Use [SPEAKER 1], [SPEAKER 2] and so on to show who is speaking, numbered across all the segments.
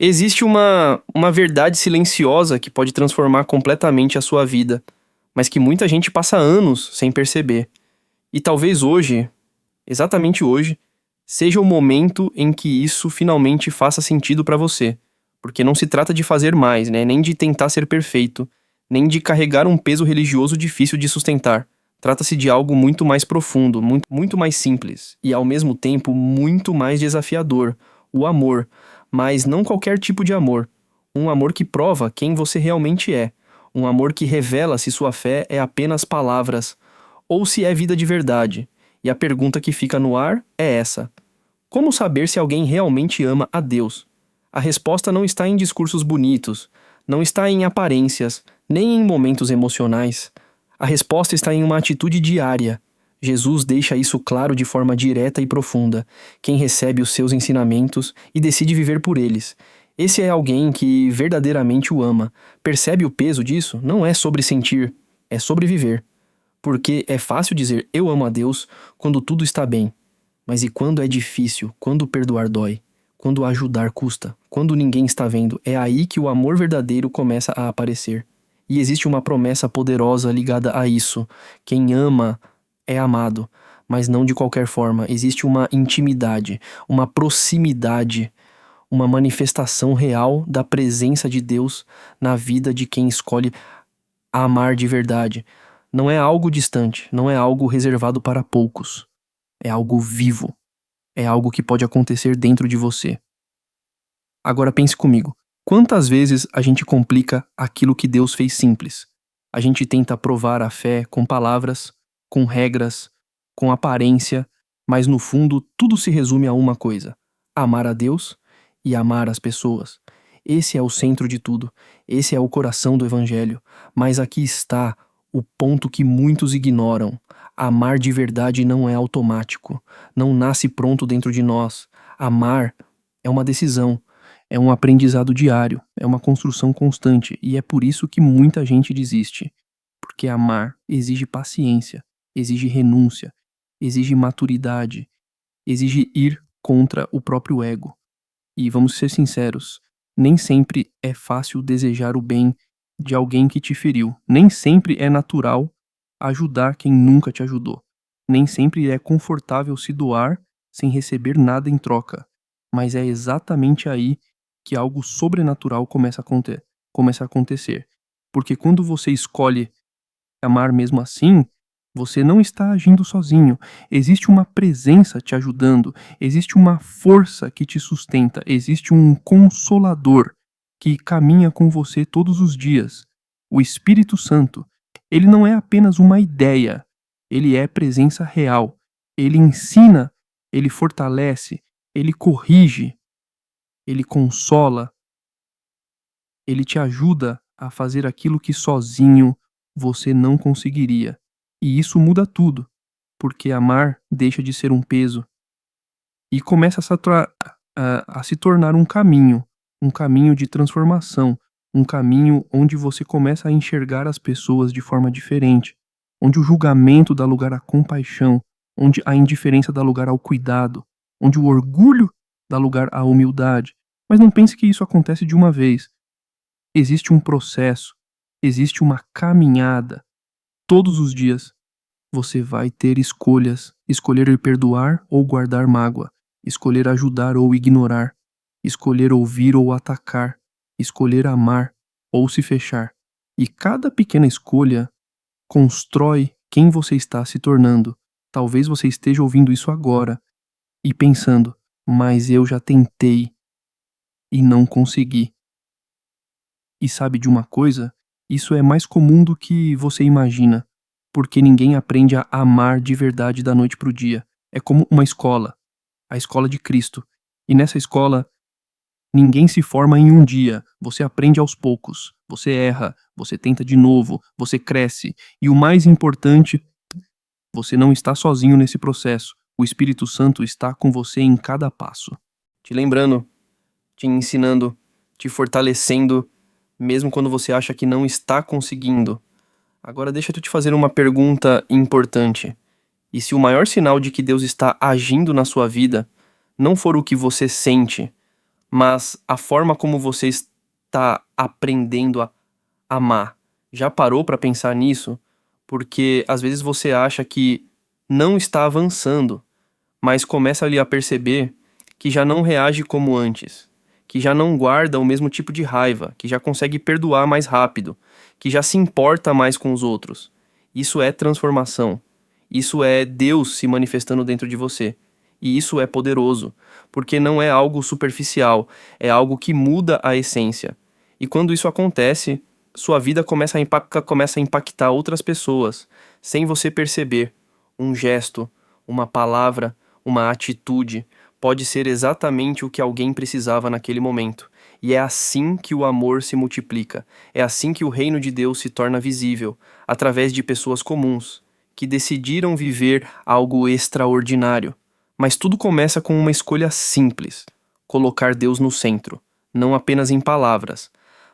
[SPEAKER 1] Existe uma verdade silenciosa que pode transformar completamente a sua vida, mas que muita gente passa anos sem perceber. E talvez hoje, exatamente hoje, seja o momento em que isso finalmente faça sentido pra você. Porque não se trata de fazer mais, né? Nem de tentar ser perfeito, nem de carregar um peso religioso difícil de sustentar. Trata-se de algo muito mais profundo, muito mais simples e ao mesmo tempo muito mais desafiador: o amor. Mas não qualquer tipo de amor. Um amor que prova quem você realmente é. Um amor que revela se sua fé é apenas palavras ou se é vida de verdade. E a pergunta que fica no ar é essa: como saber se alguém realmente ama a Deus? A resposta não está em discursos bonitos, não está em aparências, nem em momentos emocionais. A resposta está em uma atitude diária. Jesus deixa isso claro de forma direta e profunda. Quem recebe os seus ensinamentos e decide viver por eles. Esse é alguém que verdadeiramente o ama. Percebe o peso disso? Não é sobre sentir, é sobre viver. Porque é fácil dizer eu amo a Deus quando tudo está bem. Mas e quando é difícil? Quando perdoar dói? Quando ajudar custa? Quando ninguém está vendo? É aí que o amor verdadeiro começa a aparecer. E existe uma promessa poderosa ligada a isso. Quem ama é amado, mas não de qualquer forma. Existe uma intimidade, uma proximidade, uma manifestação real da presença de Deus na vida de quem escolhe amar de verdade. Não é algo distante, não é algo reservado para poucos. É algo vivo. É algo que pode acontecer dentro de você. Agora pense comigo. Quantas vezes a gente complica aquilo que Deus fez simples? A gente tenta provar a fé com palavras, com regras, com aparência, mas no fundo tudo se resume a uma coisa: amar a Deus e amar as pessoas. Esse é o centro de tudo. Esse é o coração do Evangelho. Mas aqui está o ponto que muitos ignoram. Amar de verdade não é automático. Não nasce pronto dentro de nós. Amar é uma decisão. É um aprendizado diário, é uma construção constante, e é por isso que muita gente desiste. Porque amar exige paciência, exige renúncia, exige maturidade, exige ir contra o próprio ego. E vamos ser sinceros, nem sempre é fácil desejar o bem de alguém que te feriu. Nem sempre é natural ajudar quem nunca te ajudou. Nem sempre é confortável se doar sem receber nada em troca. Mas é exatamente aí que algo sobrenatural começa a acontecer. Porque quando você escolhe amar mesmo assim, você não está agindo sozinho. Existe uma presença te ajudando, existe uma força que te sustenta, existe um consolador que caminha com você todos os dias. O Espírito Santo. Ele não é apenas uma ideia, ele é presença real. Ele ensina, ele fortalece, ele corrige, ele consola, ele te ajuda a fazer aquilo que sozinho você não conseguiria. E isso muda tudo, porque amar deixa de ser um peso e começa a se tornar um caminho de transformação, um caminho onde você começa a enxergar as pessoas de forma diferente, onde o julgamento dá lugar à compaixão, onde a indiferença dá lugar ao cuidado, onde o orgulho dá lugar à humildade. Mas não pense que isso acontece de uma vez. Existe um processo, existe uma caminhada. Todos os dias você vai ter escolhas: escolher perdoar ou guardar mágoa, escolher ajudar ou ignorar, escolher ouvir ou atacar, escolher amar ou se fechar. E cada pequena escolha constrói quem você está se tornando. Talvez você esteja ouvindo isso agora e pensando: mas eu já tentei e não consegui. E sabe de uma coisa? Isso é mais comum do que você imagina, porque ninguém aprende a amar de verdade da noite pro dia. É como uma escola, a escola de Cristo. E nessa escola, ninguém se forma em um dia. Você aprende aos poucos. Você erra, você tenta de novo, você cresce. E o mais importante, você não está sozinho nesse processo. O Espírito Santo está com você em cada passo. Te lembrando, te ensinando, te fortalecendo, mesmo quando você acha que não está conseguindo. Agora deixa eu te fazer uma pergunta importante. E se o maior sinal de que Deus está agindo na sua vida não for o que você sente, mas a forma como você está aprendendo a amar, já parou para pensar nisso? Porque às vezes você acha que não está avançando, mas começa ali a perceber que já não reage como antes, que já não guarda o mesmo tipo de raiva, que já consegue perdoar mais rápido, que já se importa mais com os outros. Isso é transformação. Isso é Deus se manifestando dentro de você. E isso é poderoso, porque não é algo superficial, é algo que muda a essência. E quando isso acontece, sua vida começa a impactar outras pessoas, sem você perceber. Um gesto, uma palavra, uma atitude pode ser exatamente o que alguém precisava naquele momento. E é assim que o amor se multiplica. É assim que o reino de Deus se torna visível, através de pessoas comuns, que decidiram viver algo extraordinário. Mas tudo começa com uma escolha simples: colocar Deus no centro, não apenas em palavras,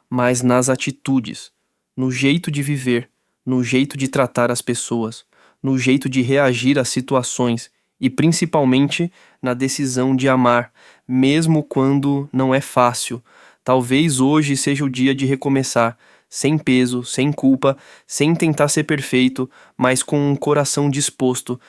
[SPEAKER 1] mas nas atitudes, no jeito de viver, no jeito de tratar as pessoas, no jeito de reagir às situações e principalmente na decisão de amar, mesmo quando não é fácil. Talvez hoje seja o dia de recomeçar, sem peso, sem culpa, sem tentar ser perfeito, mas com um coração disposto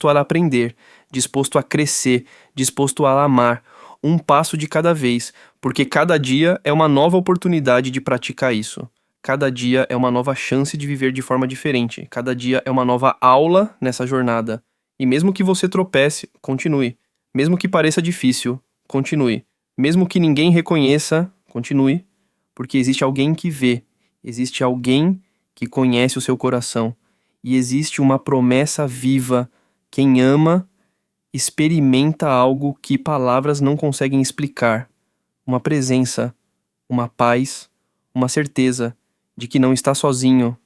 [SPEAKER 1] a aprender, disposto a crescer, disposto a amar, um passo de cada vez, porque cada dia é uma nova oportunidade de praticar isso. Cada dia é uma nova chance de viver de forma diferente. Cada dia é uma nova aula nessa jornada. E mesmo que você tropece, continue. Mesmo que pareça difícil, continue. Mesmo que ninguém reconheça, continue. Porque existe alguém que vê, existe alguém que conhece o seu coração. E existe uma promessa viva. Quem ama, experimenta algo que palavras não conseguem explicar. Uma presença, uma paz, uma certeza de que não está sozinho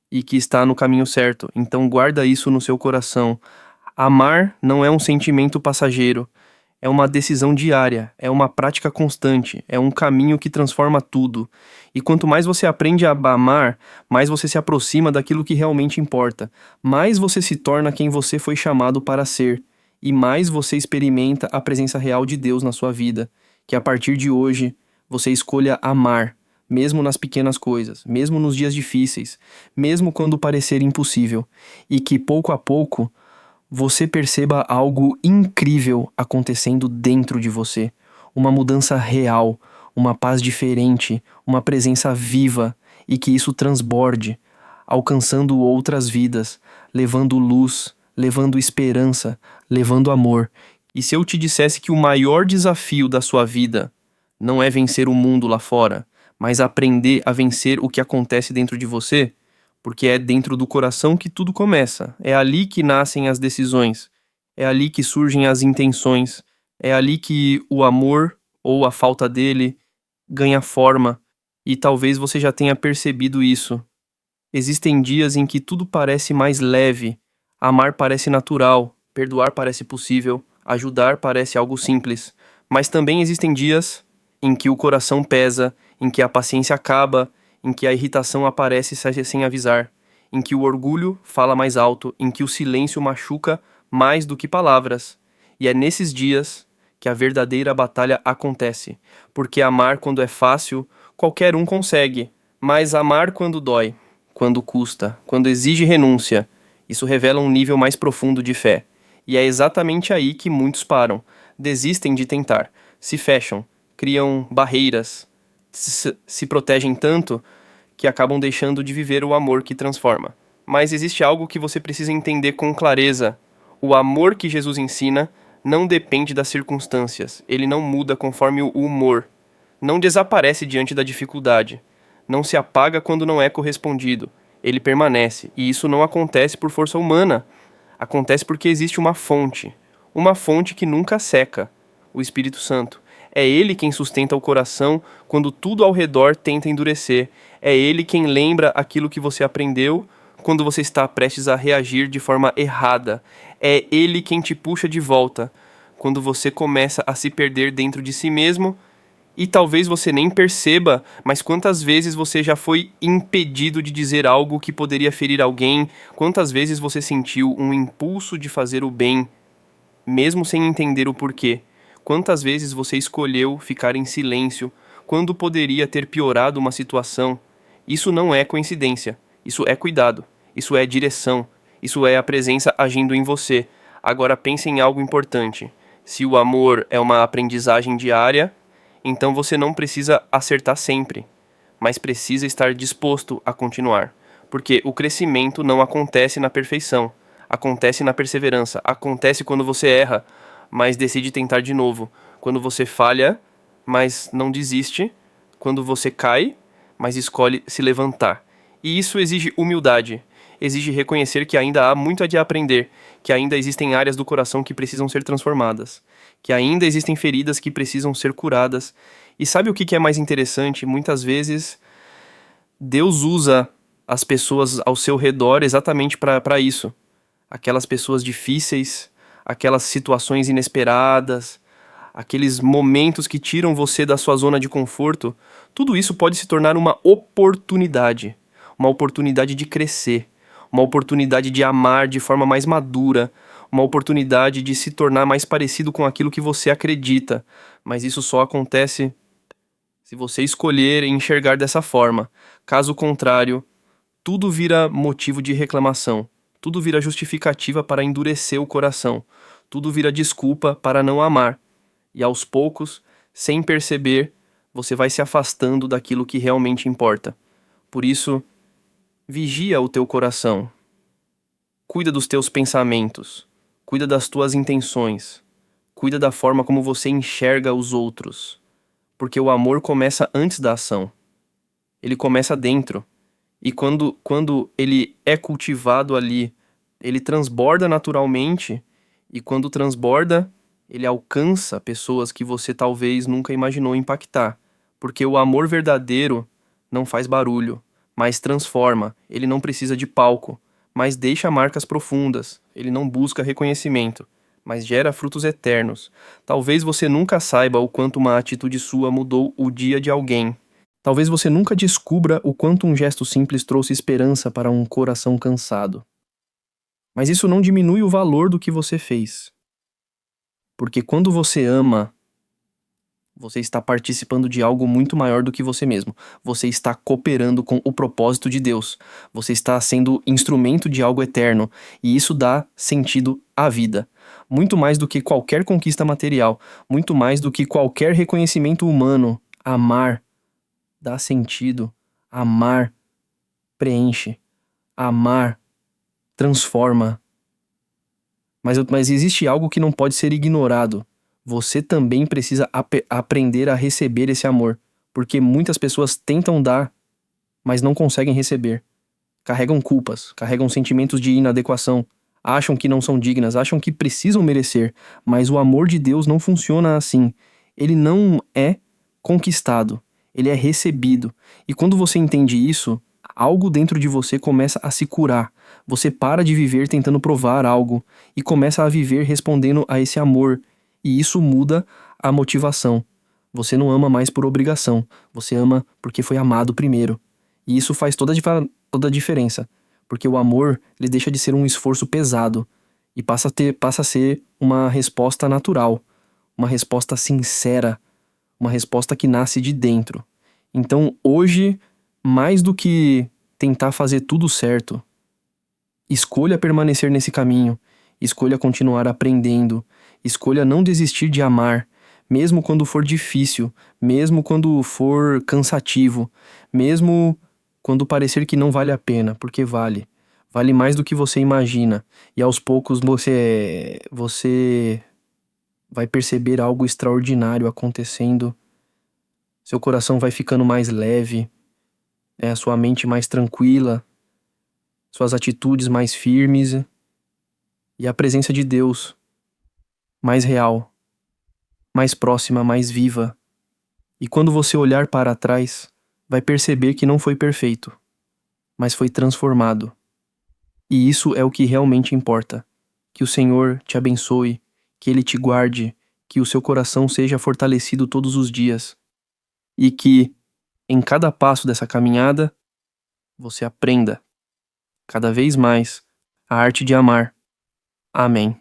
[SPEAKER 1] e que está no caminho certo. Então guarda isso no seu coração. Amar não é um sentimento passageiro, é uma decisão diária, é uma prática constante, é um caminho que transforma tudo. E quanto mais você aprende a amar, mais você se aproxima daquilo que realmente importa, mais você se torna quem você foi chamado para ser, e mais você experimenta a presença real de Deus na sua vida. Que a partir de hoje você escolha amar, mesmo nas pequenas coisas, mesmo nos dias difíceis, mesmo quando parecer impossível, e que pouco a pouco você perceba algo incrível acontecendo dentro de você. Uma mudança real, uma paz diferente, uma presença viva e que isso transborde, alcançando outras vidas, levando luz, levando esperança, levando amor. E se eu te dissesse que o maior desafio da sua vida não é vencer o mundo lá fora, mas aprender a vencer o que acontece dentro de você? Porque é dentro do coração que tudo começa. É ali que nascem as decisões. É ali que surgem as intenções. É ali que o amor, ou a falta dele, ganha forma. E talvez você já tenha percebido isso. Existem dias em que tudo parece mais leve. Amar parece natural. Perdoar parece possível. Ajudar parece algo simples. Mas também existem dias em que o coração pesa, em que a paciência acaba, em que a irritação aparece sem avisar, em que o orgulho fala mais alto, em que o silêncio machuca mais do que palavras. E é nesses dias que a verdadeira batalha acontece, porque amar quando é fácil, qualquer um consegue, mas amar quando dói, quando custa, quando exige renúncia, isso revela um nível mais profundo de fé. E é exatamente aí que muitos param, desistem de tentar, se fecham, criam barreiras, se protegem tanto que acabam deixando de viver o amor que transforma. Mas existe algo que você precisa entender com clareza. O amor que Jesus ensina não depende das circunstâncias. Ele não muda conforme o humor. Não desaparece diante da dificuldade. Não se apaga quando não é correspondido. Ele permanece. E isso não acontece por força humana. Acontece porque existe uma fonte. Uma fonte que nunca seca. O Espírito Santo. É ele quem sustenta o coração quando tudo ao redor tenta endurecer. É ele quem lembra aquilo que você aprendeu quando você está prestes a reagir de forma errada. É ele quem te puxa de volta quando você começa a se perder dentro de si mesmo e talvez você nem perceba, mas quantas vezes você já foi impedido de dizer algo que poderia ferir alguém? Quantas vezes você sentiu um impulso de fazer o bem, mesmo sem entender o porquê? Quantas vezes você escolheu ficar em silêncio quando poderia ter piorado uma situação? Isso não é coincidência. Isso é cuidado. Isso é direção. Isso é a presença agindo em você. Agora pense em algo importante. Se o amor é uma aprendizagem diária, então você não precisa acertar sempre, mas precisa estar disposto a continuar. Porque o crescimento não acontece na perfeição, acontece na perseverança, acontece quando você erra, mas decide tentar de novo. Quando você falha, mas não desiste. Quando você cai, mas escolhe se levantar. E isso exige humildade. Exige reconhecer que ainda há muito a de aprender, que ainda existem áreas do coração que precisam ser transformadas, que ainda existem feridas que precisam ser curadas. E sabe o que é mais interessante? Muitas vezes Deus usa as pessoas ao seu redor exatamente para isso. Aquelas pessoas difíceis, aquelas situações inesperadas, aqueles momentos que tiram você da sua zona de conforto, tudo isso pode se tornar uma oportunidade de crescer, uma oportunidade de amar de forma mais madura, uma oportunidade de se tornar mais parecido com aquilo que você acredita. Mas isso só acontece se você escolher enxergar dessa forma. Caso contrário, tudo vira motivo de reclamação, tudo vira justificativa para endurecer o coração, tudo vira desculpa para não amar. E aos poucos, sem perceber, você vai se afastando daquilo que realmente importa. Por isso, vigia o teu coração. Cuida dos teus pensamentos. Cuida das tuas intenções. Cuida da forma como você enxerga os outros. Porque o amor começa antes da ação. Ele começa dentro. E quando ele é cultivado ali, ele transborda naturalmente. E quando transborda, ele alcança pessoas que você talvez nunca imaginou impactar. Porque o amor verdadeiro não faz barulho, mas transforma. Ele não precisa de palco, mas deixa marcas profundas. Ele não busca reconhecimento, mas gera frutos eternos. Talvez você nunca saiba o quanto uma atitude sua mudou o dia de alguém. Talvez você nunca descubra o quanto um gesto simples trouxe esperança para um coração cansado. Mas isso não diminui o valor do que você fez. Porque quando você ama, você está participando de algo muito maior do que você mesmo. Você está cooperando com o propósito de Deus. Você está sendo instrumento de algo eterno. E isso dá sentido à vida. Muito mais do que qualquer conquista material. Muito mais do que qualquer reconhecimento humano. Amar dá sentido. Amar preenche. Amar transforma. Mas existe algo que não pode ser ignorado. Você também precisa aprender a receber esse amor. Porque muitas pessoas tentam dar, mas não conseguem receber. Carregam culpas, carregam sentimentos de inadequação. Acham que não são dignas, acham que precisam merecer. Mas o amor de Deus não funciona assim. Ele não é conquistado, ele é recebido. E quando você entende isso, algo dentro de você começa a se curar. Você para de viver tentando provar algo e começa a viver respondendo a esse amor. E isso muda a motivação. Você não ama mais por obrigação. Você ama porque foi amado primeiro. E isso faz toda a diferença. Porque o amor, ele deixa de ser um esforço pesado e passa a ser uma resposta natural. Uma resposta sincera. Uma resposta que nasce de dentro. Então, hoje, mais do que tentar fazer tudo certo, escolha permanecer nesse caminho, escolha continuar aprendendo, escolha não desistir de amar, mesmo quando for difícil, mesmo quando for cansativo, mesmo quando parecer que não vale a pena, porque vale. Vale mais do que você imagina. E aos poucos você vai perceber algo extraordinário acontecendo. Seu coração vai ficando mais leve, a sua mente mais tranquila, suas atitudes mais firmes e a presença de Deus mais real, mais próxima, mais viva. E quando você olhar para trás, vai perceber que não foi perfeito, mas foi transformado. E isso é o que realmente importa. Que o Senhor te abençoe, que Ele te guarde, que o seu coração seja fortalecido todos os dias e que, em cada passo dessa caminhada, você aprenda cada vez mais a arte de amar. Amém.